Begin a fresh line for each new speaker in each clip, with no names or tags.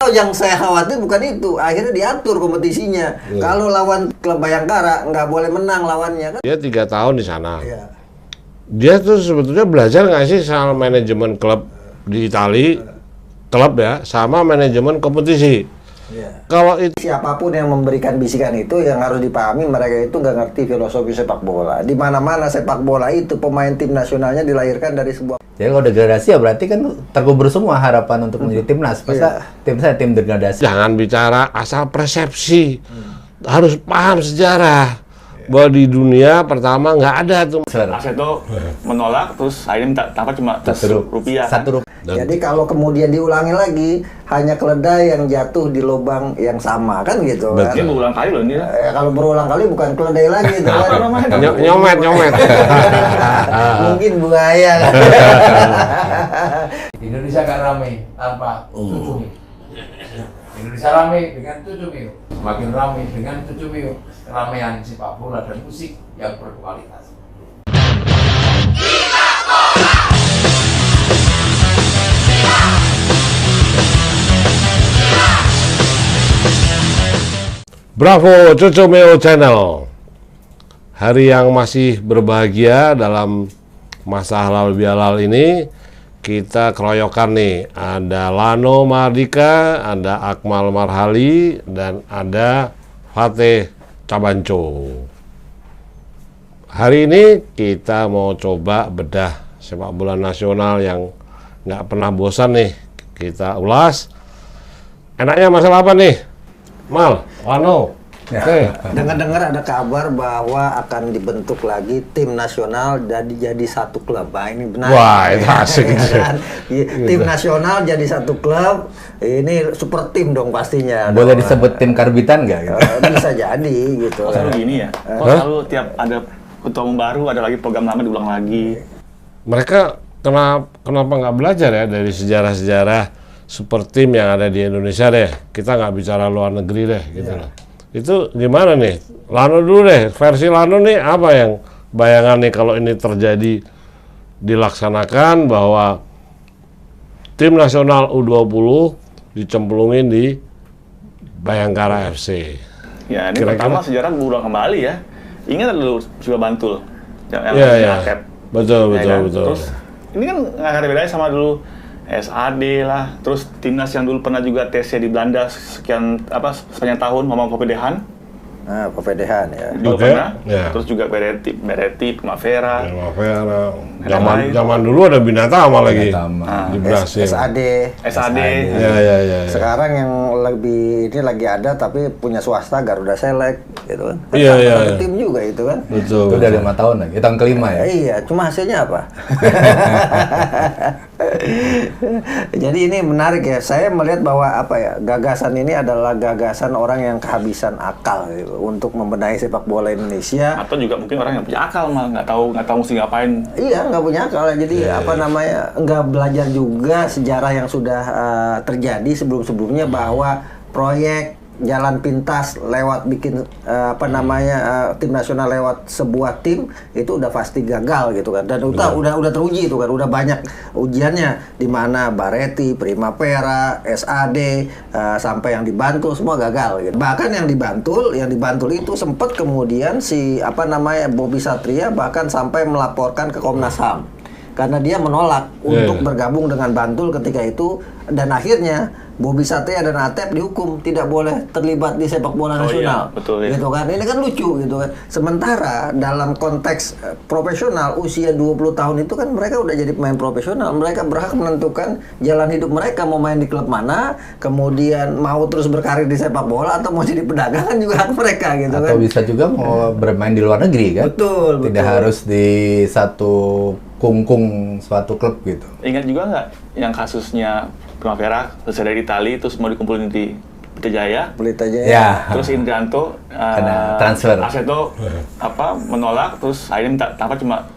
Yang saya khawatir bukan itu, akhirnya diatur kompetisinya. Kalau lawan klub Bayangkara nggak boleh menang lawannya kan?
Dia 3 tahun di sana.
Iya.
Dia tuh sebetulnya belajar nggak sih soal manajemen klub di Itali, klub ya, sama manajemen kompetisi.
Iya.
Kalau itu
Siapapun yang memberikan bisikan itu yang harus dipahami mereka itu nggak ngerti filosofi sepak bola. Di mana-mana sepak bola itu pemain tim nasionalnya dilahirkan dari sebuah.
Jadi kalau degradasi ya berarti kan terkubur semua harapan untuk menjadi timnas. Masa tim saya tim degradasi.
jangan bicara asal persepsi, harus paham sejarah. Bahwa di dunia pertama nggak ada tuh.
Aseto menolak, terus akhirnya minta apa cuma rupiah.
Satu rupiah.
Jadi kalau kemudian diulangi lagi, hanya keledai yang jatuh di lubang yang sama kan gitu kan?
Ini berulang kali loh ini.
Kalau berulang kali bukan keledai lagi itu kan?
Nyomet.
Mungkin buaya kan?
Indonesia gak ramai tanpa Cucu Mio. Indonesia ramai dengan Cucu Mio. Semakin ramai dengan Cucu Mio. Keramaian sepak bola dan musik yang berkualitas.
Bravo Cucu Mio Channel. Hari yang masih berbahagia dalam masa halal bihalal ini, kita keroyokan nih. Ada Lano Mardika, ada Akmal Marhali, dan ada Fateh Cabanco. Hari ini kita mau coba bedah sepak bola nasional yang nggak pernah bosan nih. Kita ulas. Enaknya masalah apa nih? Mal, Lano. Oke.
Dengar-dengar ada kabar bahwa akan dibentuk lagi tim nasional jadi satu klub. Nah, ini benar.
Wah, itu asik.
Kan? Tim nasional jadi satu klub. Ini super tim dong pastinya.
Boleh
dong.
disebut tim karbitan nggak? Gitu?
Bisa jadi gitu.
Kok selalu gini ya? Kok selalu tiap ada ketua umum baru ada lagi program lama diulang lagi.
Mereka kenapa nggak belajar ya dari sejarah-sejarah super tim yang ada di Indonesia deh. Kita nggak bicara luar negeri deh gitu loh. Itu gimana nih? Lano dulu deh, versi Lano nih apa yang bayangan nih kalau ini terjadi dilaksanakan bahwa tim nasional U20 dicemplungin di Bayangkara FC.
Ya ini
Kira-kira?
pertama sejarah berulang kembali ya. Ingat dulu juga Bantul.
Iya. Betul.
Terus ini kan nggak ada bedanya sama dulu SAD lah, terus timnas yang dulu pernah juga tesnya di Belanda sepanjang tahun, Mama Popedehan.
Nah, Popedehan ya.
Juga
Oke,
pernah.
ya.
Terus juga Beretti, Primavera.
Zaman dulu ada Binatama lagi
Binatama.
di Brasil.
SAD.
Ya.
Sekarang yang lebih ini lagi ada tapi punya swasta Garuda Select gitu kan.
Iya.
Tim juga itu kan.
Itu
Betul.
udah 5 tahun lagi. Tahun kelima ya.
Iya, cuma hasilnya apa? Jadi ini menarik ya. Saya melihat bahwa gagasan ini adalah gagasan orang yang kehabisan akal gitu, untuk membenahi sepak bola Indonesia.
Atau juga mungkin orang yang punya akal mah nggak tahu mesti ngapain.
Iya, nggak punya akal. Jadi nggak belajar juga sejarah yang sudah terjadi sebelum-sebelumnya bahwa proyek jalan pintas lewat bikin tim nasional lewat sebuah tim itu udah pasti gagal gitu kan, dan udah teruji itu kan, udah banyak ujiannya di mana Baretti, Primavera, SAD sampai yang dibantul semua gagal gitu. Bahkan yang dibantul itu sempat kemudian Bobby Satria bahkan sampai melaporkan ke Komnas HAM karena dia menolak untuk bergabung dengan Bantul ketika itu, dan akhirnya Bobby Satria dan Atep dihukum tidak boleh terlibat di sepak bola nasional.
Iya, betul, ya.
Gitu kan. Ini kan lucu gitu kan. Sementara dalam konteks profesional usia 20 tahun itu kan mereka udah jadi pemain profesional. Mereka berhak menentukan jalan hidup mereka, mau main di klub mana, kemudian mau terus berkarir di sepak bola atau mau jadi pedagang kan juga hak mereka gitu kan.
Atau bisa juga mau bermain di luar negeri kan?
Betul.
Tidak harus di satu kungkung suatu klub gitu.
Ingat juga nggak yang kasusnya Primavera selesai dari Itali terus mau dikumpulin di Pelita Jaya.
Pelita Jaya.
Ya.
Terus Indrianto
transfer.
Aseto menolak, terus akhirnya minta cuma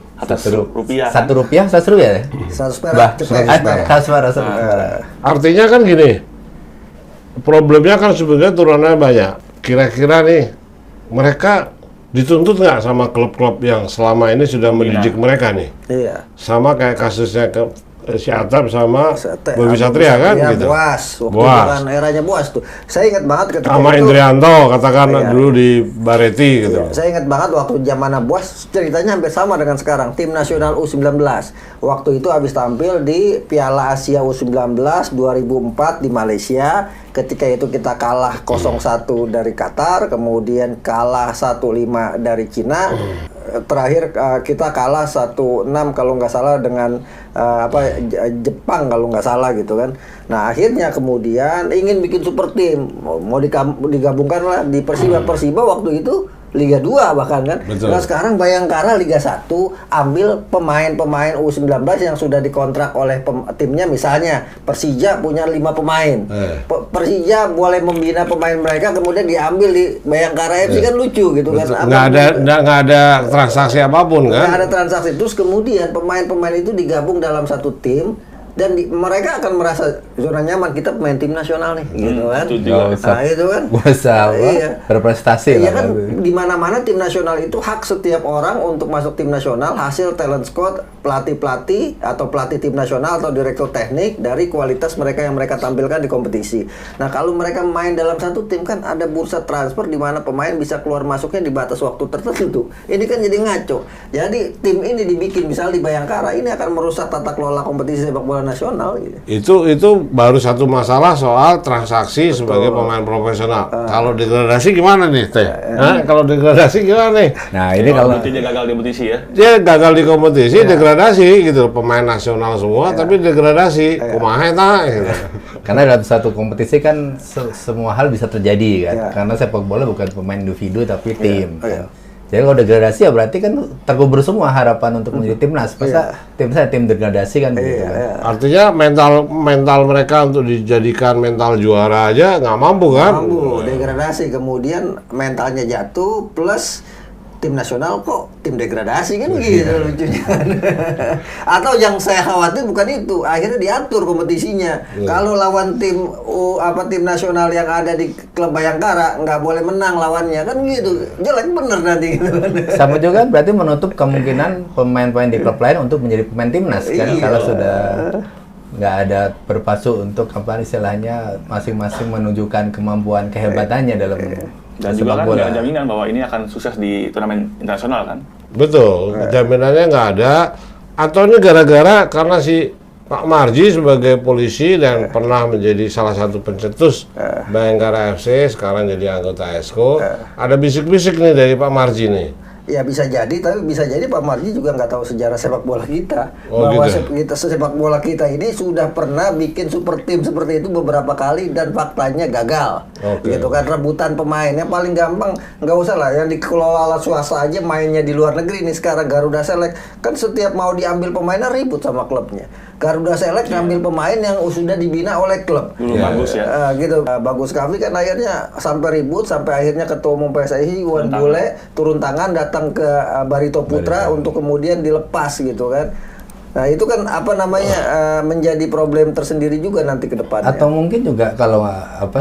rupiah.
₹1, 100 rupiah ya?
100 perak.
100 perak.
Artinya kan gini, problemnya kan sebenarnya turunannya banyak. Kira-kira nih, mereka dituntut nggak sama klub-klub yang selama ini sudah mendidik mereka nih?
Iya.
Sama kayak kasusnya si Atap sama Bobi
Satria
Satria kan gitu.
Boas, waktu itu
Boas.
kan eranya Boas tuh. Saya ingat banget ketika
Sama
itu,
Indrianto katakan
Iya.
dulu di Bareti gitu.
iya, saya ingat banget waktu zaman Boas ceritanya hampir sama dengan sekarang. Tim nasional U19 waktu itu habis tampil di Piala Asia U19 2004 di Malaysia. Ketika itu kita kalah 0-1 dari Qatar, kemudian kalah 1-5 dari Cina. Terakhir kita kalah 1-6 kalau nggak salah dengan Jepang kalau nggak salah gitu kan. Nah akhirnya kemudian ingin bikin super tim, mau digabungkan lah di Persiba waktu itu Liga 2 bahkan kan.
Betul.
Nah sekarang Bayangkara Liga 1 ambil pemain-pemain U19 yang sudah dikontrak oleh timnya, misalnya Persija punya 5 pemain. Persija boleh membina pemain mereka kemudian diambil di Bayangkara FC kan lucu gitu kan.
Nggak ada transaksi apapun kan?
Nggak ada transaksi, terus kemudian pemain-pemain itu digabung dalam satu tim dan mereka akan merasa zona nyaman, kita pemain tim nasional nih gitu kan. Nah itu kan
berprestasi
iya
lah
kan, di mana-mana tim nasional itu hak setiap orang untuk masuk tim nasional hasil talent scout pelatih atau pelatih tim nasional atau direktur teknik dari kualitas mereka yang mereka tampilkan di kompetisi. Nah kalau mereka main dalam satu tim kan ada bursa transfer di mana pemain bisa keluar masuknya di batas waktu tertentu. Ini kan jadi ngaco. Jadi tim ini dibikin misalnya di Bayangkara ini akan merusak tata kelola kompetisi sepak bola nasional gitu.
Itu baru satu masalah soal transaksi sebagai pemain profesional. Kalau degradasi gimana nih Teh? Kalau degradasi gimana nih?
Nah ini kalau
dia gagal di kompetisi ya.
Dia gagal di kompetisi, degradasi gitu, pemain nasional semua tapi degradasi. Kumaha eta gitu.
karena dalam satu kompetisi kan semua hal bisa terjadi kan. Karena sepak bola bukan pemain individu tapi tim. Jadi kalau degradasi ya berarti kan terkubur semua harapan untuk menjadi timnas. Masa tim degradasi kan begitu kan.
Artinya mental mereka untuk dijadikan mental juara aja nggak mampu kan?
Mampu, degradasi kemudian mentalnya jatuh plus tim nasional kok tim degradasi kan gitu lucunya. Atau yang saya khawatir bukan itu, akhirnya diatur kompetisinya. Kalau lawan tim nasional yang ada di klub Bayangkara nggak boleh menang lawannya kan gitu, jelek bener nanti gitu.
Sama juga berarti menutup kemungkinan pemain-pemain di klub lain untuk menjadi pemain timnas kan kalau sudah nggak ada berpasu untuk apa istilahnya masing-masing menunjukkan kemampuan kehebatannya dalam
dan juga kan nggak ada jaminan bahwa ini akan sukses di turnamen internasional kan.
Betul, jaminannya nggak ada. Atau ini gara-gara karena si Pak Marji sebagai polisi dan pernah menjadi salah satu pencetus Bayangkara FC, sekarang jadi anggota ESCO, ada bisik-bisik nih dari Pak Marji nih.
Ya bisa jadi, tapi bisa jadi Pak Marji juga nggak tahu sejarah sepak bola kita. Bahwa sepak bola kita ini sudah pernah bikin super tim seperti itu beberapa kali dan faktanya gagal. Gitu kan, rebutan pemainnya paling gampang, nggak usah lah yang dikelola swasta aja mainnya di luar negeri. Ini sekarang Garuda Select kan setiap mau diambil pemainnya ribut sama klubnya. Garuda Select ngambil pemain yang sudah dibina oleh klub.
Bagus ya.
Gitu. Bagus Kavi kan akhirnya sampai ribut, sampai akhirnya ketua umum PSSI Iwan Bule turun tangan datang ke Barito Putra untuk kemudian dilepas gitu kan. Nah itu kan menjadi problem tersendiri juga nanti ke depannya.
Atau mungkin juga kalau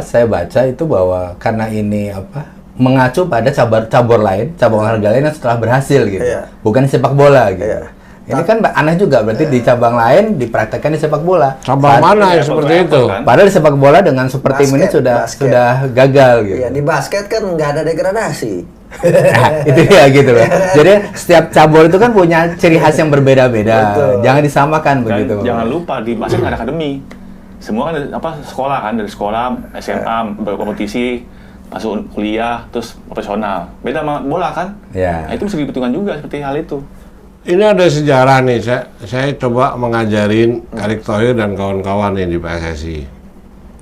saya baca itu bahwa karena ini mengacu pada cabur lain, cabang olahraga lain yang setelah berhasil gitu. Bukan sepak bola gitu. Ini kan aneh juga, berarti di cabang lain dipraktekkan di sepak bola.
Cabang mana yang seperti itu?
Padahal di sepak bola dengan super tim ini sudah gagal gitu.
Iya, di basket kan nggak ada degradasi.
Nah, itu ya gitu loh. Jadi setiap cabur itu kan punya ciri khas yang berbeda-beda. Jangan disamakan begitu.
Jangan lupa di basket nggak ada akademi. Semua kan sekolah kan, dari sekolah, SMA, berkompetisi, masuk kuliah, terus profesional. Beda sama bola kan?
Ya.
Nah, itu bisa diperhitungkan juga seperti hal itu.
Ini ada sejarah nih, saya coba mengajarin Erick Thohir dan kawan-kawan yang di PSSI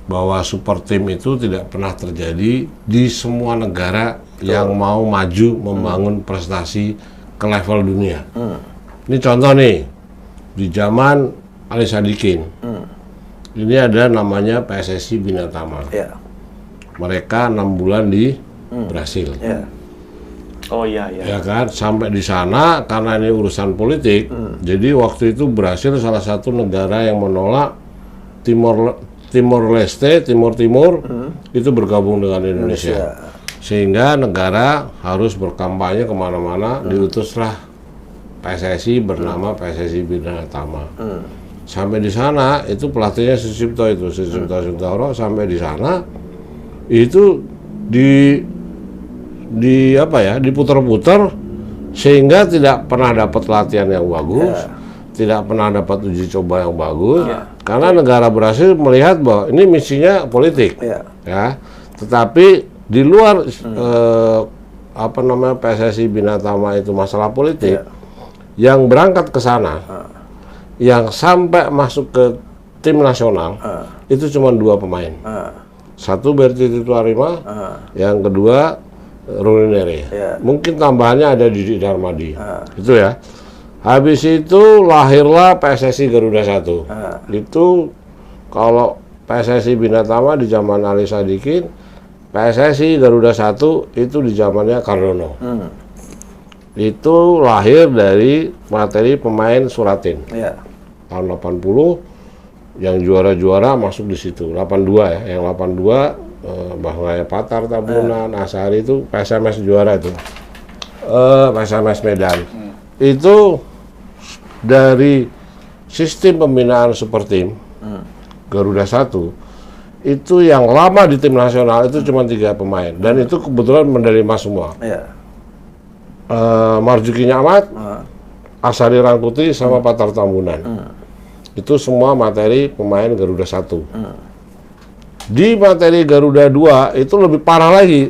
bahwa super tim itu tidak pernah terjadi di semua negara yang mau maju membangun prestasi ke level dunia. Ini contoh nih, di zaman Ali Sadikin, ini ada namanya PSSI Binatama. Mereka 6 bulan di Brasil.
Oh iya.
Ya kan, sampai di sana karena ini urusan politik, jadi waktu itu Brasil salah satu negara yang menolak Timor Leste, Timur itu bergabung dengan Indonesia. Sehingga negara harus berkampanye kemana-mana, diutuslah PSSI bernama PSSI Binatama. Sampai di sana itu pelatihnya Sucipto itu, Sucipto Sintoro. Sampai di sana itu di apa ya, diputar-putar sehingga tidak pernah dapat latihan yang bagus, tidak pernah dapat uji coba yang bagus, karena negara berhasil melihat bahwa ini misinya politik, ya. Tetapi di luar apa namanya PSSI Bina Tama itu masalah politik, yang berangkat ke sana, yang sampai masuk ke tim nasional itu cuma 2 pemain. Satu Berti Tituarima, yang kedua Ruli Nere. Mungkin tambahannya ada Didi Darmadi. Itu ya. Habis itu lahirlah PSSI Garuda 1. Itu kalau PSSI Bina Tama di zaman Ali Sadikin, PSSI Garuda 1 itu di zamannya Cardono. Itu lahir dari materi pemain Suratin. Tahun 80 yang juara-juara masuk di situ. 82 ya, yang 82 Bahwa Patar Tabunan, Asari itu PSMS juara itu. PSMS Medan. Itu dari sistem pembinaan super tim Garuda 1 itu yang lama di tim nasional itu cuma 3 pemain dan itu kebetulan medali emas semua. Marjuki Nyamat, Asari Rangkuti sama Patar Tambunan. Itu semua materi pemain Garuda 1. Di materi Garuda 2 itu lebih parah lagi.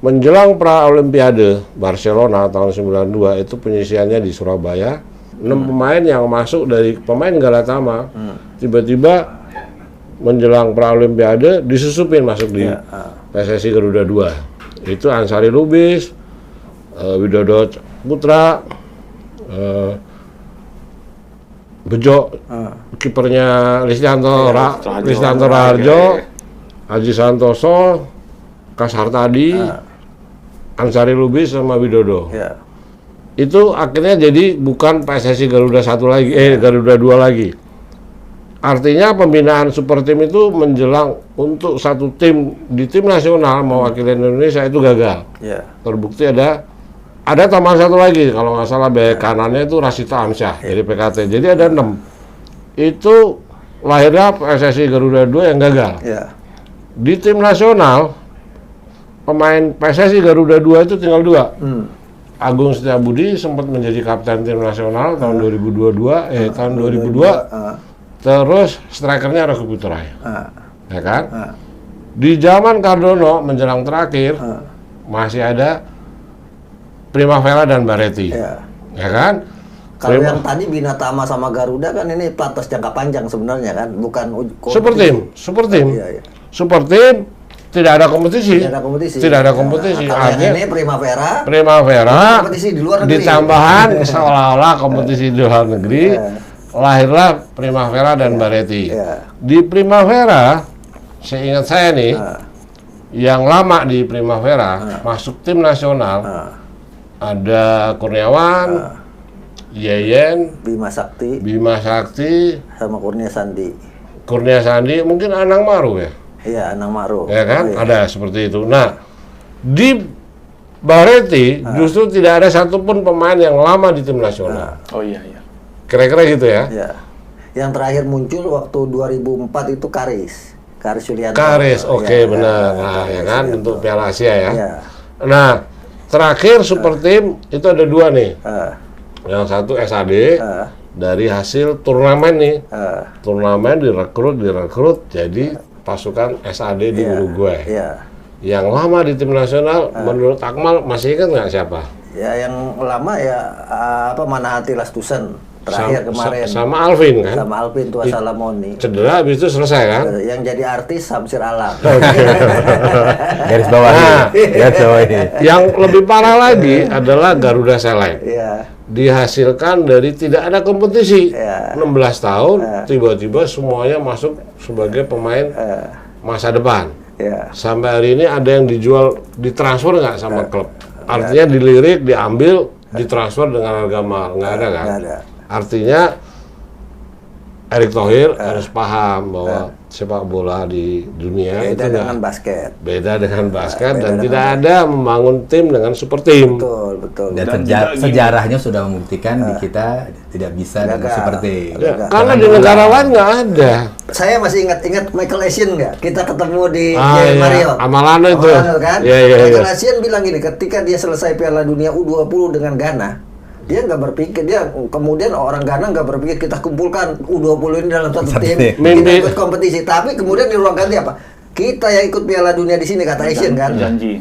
Menjelang pra-olimpiade Barcelona tahun 92 itu penyisiannya di Surabaya. 6 pemain yang masuk dari pemain Galatama tiba-tiba menjelang pra-olimpiade disusupin masuk di PSSI Garuda 2. Itu Ansari Lubis, Widodo Putra, Bejo, kipernya Listianto Raharjo, Haji Santoso, Kas Hartadi, Ansari Lubis sama Widodo. Itu akhirnya jadi bukan PSSI Garuda 1 lagi, Garuda 2 lagi. Artinya pembinaan super tim itu menjelang untuk satu tim di tim nasional mewakili Indonesia itu gagal. Terbukti ada tambahan satu lagi, kalau nggak salah bek kanannya itu Rasita Amsyah dari PKT. Jadi ada 6. Itu lahirnya PSSI Garuda 2 yang gagal. Di tim nasional, pemain PSSI Garuda 2 itu tinggal 2. Agung Setiabudi sempat menjadi kapten tim nasional tahun 2022, tahun 2002. Terus strikernya Rocky Putra. Ya kan? Di zaman Cardono menjelang terakhir, masih ada Primavera dan Baretti, ya kan?
Kalau yang tadi Bina Tama sama Garuda kan ini pelatnas jangka panjang sebenarnya kan, bukan
super tim. Super tim tidak ada kompetisi. Tidak ada kompetisi.
Artinya ini Primavera
kompetisi di luar negeri. Ditambahan seolah-olah kompetisi di luar negeri. Lahirlah Primavera dan Baretti. Di Primavera, seingat saya nih, yang lama di Primavera masuk tim nasional. Ada Kurniawan, Yeyen,
Bima
Sakti,
sama Kurnia Sandi, mungkin Anang Maru ya? Iya, Anang Maru.
Ya kan, ada seperti itu. Nah, di Baretti justru tidak ada satupun pemain yang lama di tim nasional.
Oh iya.
Kira-kira gitu ya?
Yang terakhir muncul waktu 2004 itu Karis Yulianto.
Benar. Nah, ya kan, untuk Piala Asia ya. Nah, terakhir super tim itu ada 2 nih. Yang satu SAD dari hasil turnamen nih. Turnamen direkrut jadi pasukan SAD di Uruguay. Yang lama di tim nasional menurut Akmal masih ingat nggak siapa?
Ya yang lama ya Manahati Lastusen terakhir kemarin.
Sama Alvin kan?
Sama Alvin Tuasa Lamoni.
Cedera habis itu selesai kan?
Yang jadi artis Samsir Alam.
Garis bawah.
Yang lebih parah lagi adalah Garuda Select. Dihasilkan dari tidak ada kompetisi. 16 tahun tiba-tiba semuanya masuk sebagai pemain masa depan. Sampai hari ini ada yang ditransfer nggak sama klub? Artinya dilirik, diambil, ditransfer dengan harga mahal. Nggak ada kan? Artinya Erick Thohir harus paham bahwa sepak bola di dunia
Beda
itu
dengan basket.
beda dengan basket
Beda
dan
dengan
tidak ada membangun tim dengan super tim.
Betul.
Dan
Dan juga gini.
sejarahnya sudah membuktikan di kita tidak bisa dengan
Gagal.
seperti
Ya, karena di negara lain nggak ada.
Saya masih ingat Michael Essien nggak? Kita ketemu di
Iya,
Mario.
Amalano itu.
Kan?
Iya.
Michael Essien bilang gini, ketika dia selesai Piala Dunia U20 dengan Ghana, dia nggak berpikir, dia kemudian orang Ghana nggak berpikir kita kumpulkan U20 ini dalam satu tim, kita
Mimpi.
ikut kompetisi. Tapi kemudian di ruang ganti apa? Kita yang ikut Piala Dunia di sini, kata Essien kan,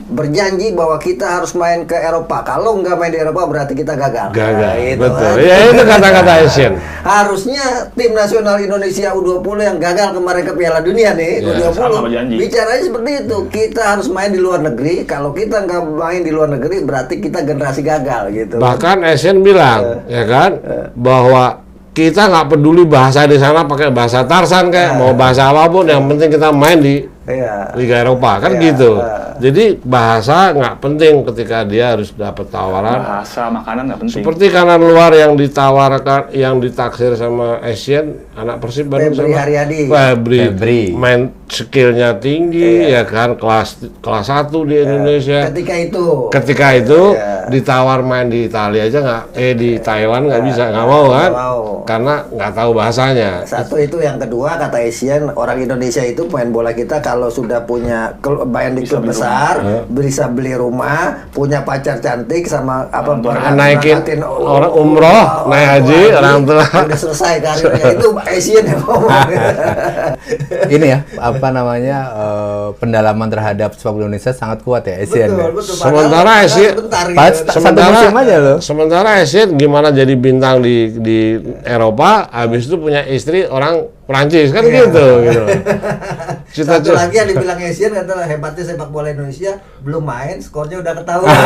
berjanji bahwa kita harus main ke Eropa. Kalau nggak main di Eropa berarti kita gagal.
Gagal,
Nah, itu
betul.
kan.
Ya itu kata-kata Essien.
Harusnya tim nasional Indonesia U20 yang gagal kemarin ke Piala Dunia nih,
Ya,
sama
U20,
berjanji.
bicaranya seperti itu. Kita harus main di luar negeri. Kalau kita nggak main di luar negeri, berarti kita generasi gagal gitu.
Bahkan Essien bilang, ya kan, bahwa kita nggak peduli bahasa di sana pakai bahasa Tarsan kayak mau bahasa apapun, yang penting kita main di
Iya.
Liga Eropa kan
Iya,
gitu. Jadi bahasa nggak penting ketika dia harus dapat tawaran.
Bahasa, makanan nggak penting.
Seperti kanan luar yang ditawarkan, yang ditaksir sama Essien, anak Persib baru
Febri
sama
Haryadi.
Febri.
main skillnya tinggi, ya kan, kelas 1 di Indonesia. Ketika itu
Iya.
ditawar main di Italia aja nggak, di Thailand nggak bisa, nggak mau kan,
nggak mau.
karena nggak tahu bahasanya.
Satu itu, yang kedua kata Essien, orang Indonesia itu pemain bola kita kalau sudah punya main di klub besar, bisa beli rumah, punya pacar cantik sama apa
Naikin
berangkatin
orang umroh, naik haji, orang tua.
udah selesai karirnya. Itu Essien yang ngomong.
Ini ya, apa namanya, pendalaman terhadap sepak bola Indonesia sangat kuat ya, Essien.
Betul.
Sementara
Padahal
Essien-
sebentar gitu.
Padahal satu musim aja loh.
Sementara Essien gimana jadi bintang di Eropa, habis itu punya istri orang Prancis kan gitu.
Satu lagi yang dibilang Essien adalah hebatnya sepak bola Indonesia, belum main skornya udah ketahuan.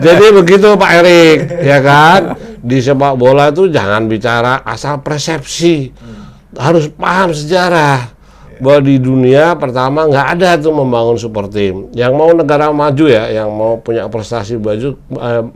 Jadi begitu Pak Erik, ya kan? Di sepak bola itu jangan bicara asal persepsi, harus paham sejarah. Bahwa di dunia pertama nggak ada tuh membangun super team. Yang mau negara maju ya, yang mau punya prestasi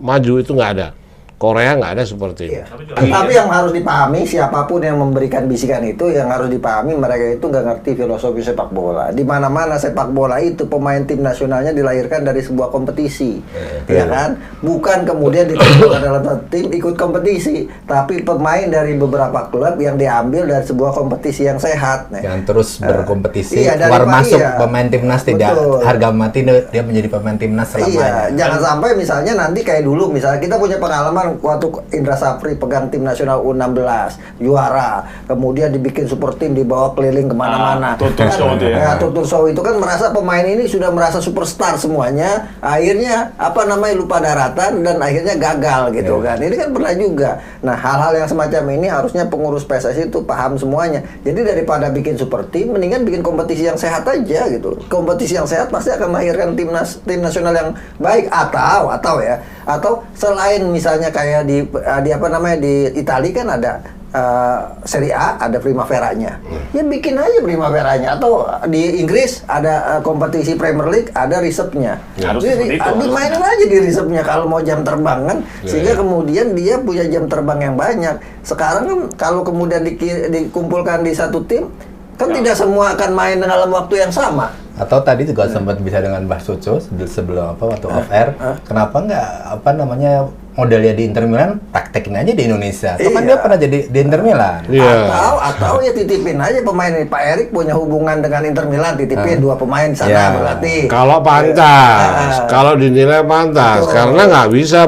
maju itu nggak ada. Korea nggak ada super team.
Iya. Tapi yang harus dipahami, siapapun yang memberikan bisikan itu, yang harus dipahami mereka itu nggak ngerti filosofi sepak bola. Di mana-mana sepak bola itu pemain tim nasionalnya dilahirkan dari sebuah kompetisi, ya kan? Bukan kemudian ditentukan dalam satu tim ikut kompetisi, tapi pemain dari beberapa klub yang diambil dari sebuah kompetisi yang sehat.
Yang terus berkompetisi,
Iya,
keluar masuk
iya.
pemain timnas, tidak
Betul.
harga mati dia menjadi pemain timnas selamanya.
Iya, jangan sampai misalnya nanti kayak dulu, misalnya kita punya pengalaman waktu Indra Safri pegang tim nasional U16 juara, kemudian dibikin super tim, dibawa keliling kemana-mana.
Tutur show itu ya.
Tutur show itu kan merasa pemain ini sudah merasa superstar semuanya, akhirnya apa namanya lupa daratan dan akhirnya gagal gitu kan. Ini kan pernah juga. Nah, hal-hal yang semacam ini harusnya pengurus PSSI itu paham semuanya. Jadi daripada bikin super tim, mendingan bikin kompetisi yang sehat aja gitu. Kompetisi yang sehat pasti akan melahirkan tim nasional yang baik, atau selain misalnya kayak di apa namanya di Italia kan ada Serie A, ada Primavera-nya. Ya bikin aja Primavera-nya, atau di Inggris ada kompetisi Premier League, ada reserve-nya.
Harus
Jadi
seperti itu,
dimainin aja di reserve-nya kalau mau jam terbang kan, sehingga kemudian dia punya jam terbang yang banyak. Sekarang kan kalau kemudian dikumpulkan di satu tim, kan tidak semua akan main dalam waktu yang sama.
Atau tadi juga sempat bisa dengan Mbah Suco sebelum waktu off air, kenapa nggak apa namanya modelnya di Inter Milan praktekin aja di Indonesia? Itu kan dia pernah jadi di Inter Milan.
Atau ya titipin aja pemain ini. Pak Erik punya hubungan dengan Inter Milan, titipin 2 pemain di sana berlatih.
Kalau pantas, kalau dinilai pantas, karena nggak bisa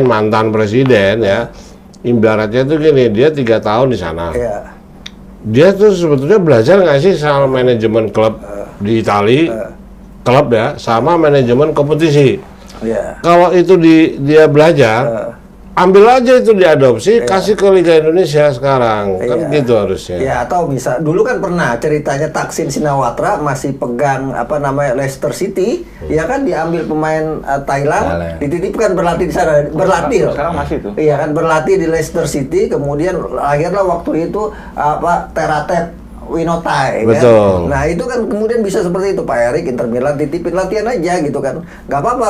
mantan presiden ya, ibaratnya tuh gini, dia 3 tahun di sana. Dia tuh sebetulnya belajar nggak sih soal manajemen klub di Italia, klub ya, sama manajemen kompetisi. Kalau itu dia belajar, ambil aja itu diadopsi, kasih ke Liga Indonesia sekarang, kan gitu harusnya.
Ya, atau bisa dulu kan pernah ceritanya Thaksin Shinawatra masih pegang apa namanya Leicester City, ya kan diambil pemain Thailand, dititipkan berlatih di sana, berlatih.
Sekarang masih tuh.
Iya kan berlatih di Leicester City, kemudian akhirnya waktu itu apa Teratep Winotai
Betul.
kan. Nah itu kan kemudian bisa seperti itu, Pak Erik, Inter Milan titipin latihan aja gitu kan, nggak apa-apa.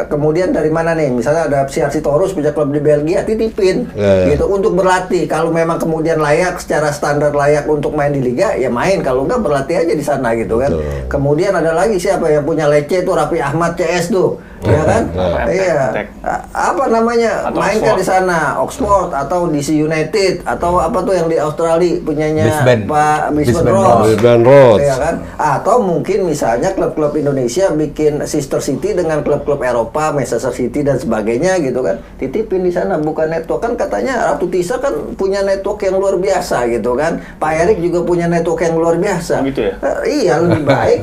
Kemudian dari mana nih, misalnya ada CRC Torus punya klub di Belgia, titipin gitu untuk berlatih. Kalau memang kemudian layak, secara standar layak untuk main di liga, ya main. Kalau nggak, berlatih aja di sana gitu kan. Kemudian ada lagi siapa yang punya Lecce tuh, Raffi Ahmad CS tuh, ya kan? Iya. Apa namanya?
Atau
mainkan
Oxford.
di sana, Oxford atau DC United atau apa tuh yang di Australia punyanya
Brisbane.
Pak Brisbane
Brisbane
Roar.
Brisbane Roar.
Iya kan? Atau mungkin misalnya klub-klub Indonesia bikin sister city dengan klub-klub Eropa, Manchester City dan sebagainya gitu kan. Titipin di sana, bukan network. Kan katanya Ratu Tisa kan punya network yang luar biasa gitu kan. Pak Erik juga punya network yang luar biasa.
Oh, gitu ya?
Iya, lebih baik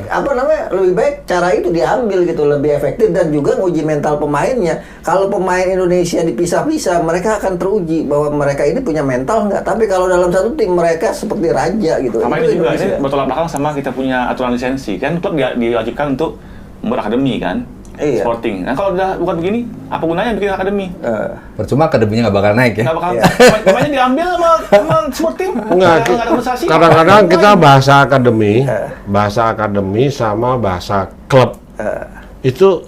lebih baik cara itu diambil gitu, lebih efektif dan juga nguji mental pemainnya. Kalau pemain Indonesia dipisah-pisah, mereka akan teruji bahwa mereka ini punya mental nggak. Tapi kalau dalam satu tim mereka seperti raja gitu.
Sama
Itu
ini juga,
Indonesia.
ini bertolak belakang sama kita punya aturan lisensi. Kan klub diwajibkan untuk membuat akademi kan?
Iya.
Sporting. Nah kalau udah bukan begini, apa gunanya bikin akademi?
Percuma akademinya nggak bakal naik ya.
Nggak bakal, pemainnya diambil sama semua tim.
Enggak,
Nggak ada organisasi.
kadang-kadang kita bahasa akademi sama bahasa klub. Itu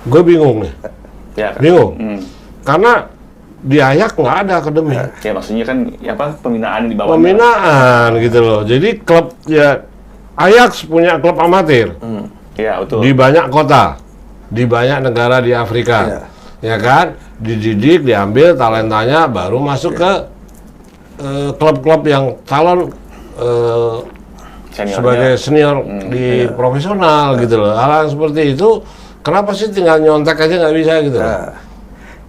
gue bingung nih.
Ya, kan?
Bingung. Karena di Ajax nggak ada akademi.
Ya maksudnya kan pembinaan di bawah.
Pembinaan gitu loh. Jadi klub ya Ajax punya klub amatir
Iya, betul.
di banyak kota, di banyak negara di Afrika, ya kan? Dididik, diambil talentanya, baru masuk ke klub-klub yang calon
Seniornya.
sebagai senior di profesional gitu loh. Hal yang seperti itu, kenapa sih tinggal nyontek aja nggak bisa gitu loh?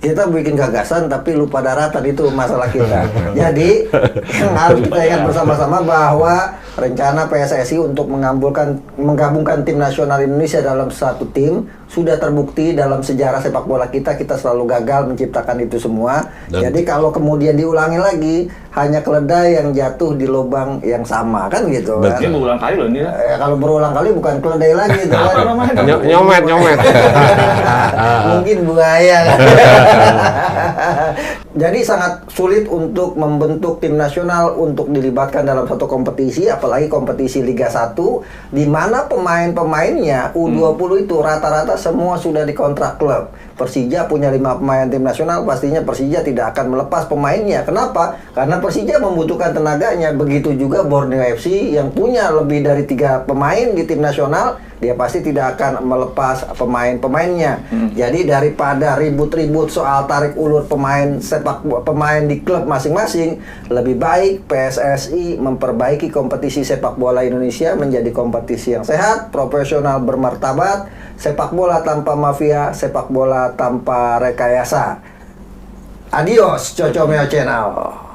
Kita bikin gagasan tapi lupa daratan, itu masalah kita. Jadi yang harus kita ingat bersama-sama bahwa rencana PSSI untuk menggabungkan tim nasional Indonesia dalam satu tim sudah terbukti dalam sejarah sepak bola kita selalu gagal menciptakan itu semua. Jadi kalau kemudian diulangi lagi, hanya keledai yang jatuh di lubang yang sama kan gitu kan.
Ini berulang kali loh ini.
Kalau berulang kali bukan keledai lagi itu kan.
Nyomet.
Mungkin buaya kan. Jadi sangat sulit untuk membentuk tim nasional untuk dilibatkan dalam satu kompetisi, apalagi kompetisi Liga 1 di mana pemain-pemainnya U20 itu rata-rata semua sudah dikontrak klub. Persija punya 5 pemain tim nasional, pastinya Persija tidak akan melepas pemainnya. Kenapa? Karena Persija membutuhkan tenaganya. Begitu juga Borneo FC yang punya lebih dari 3 pemain di tim nasional, dia pasti tidak akan melepas pemain-pemainnya. Jadi daripada ribut-ribut soal tarik ulur pemain di klub masing-masing, lebih baik PSSI memperbaiki kompetisi sepak bola Indonesia menjadi kompetisi yang sehat, profesional, bermartabat, sepak bola tanpa mafia, sepak bola tanpa rekayasa. Adios, Cocomeo Channel.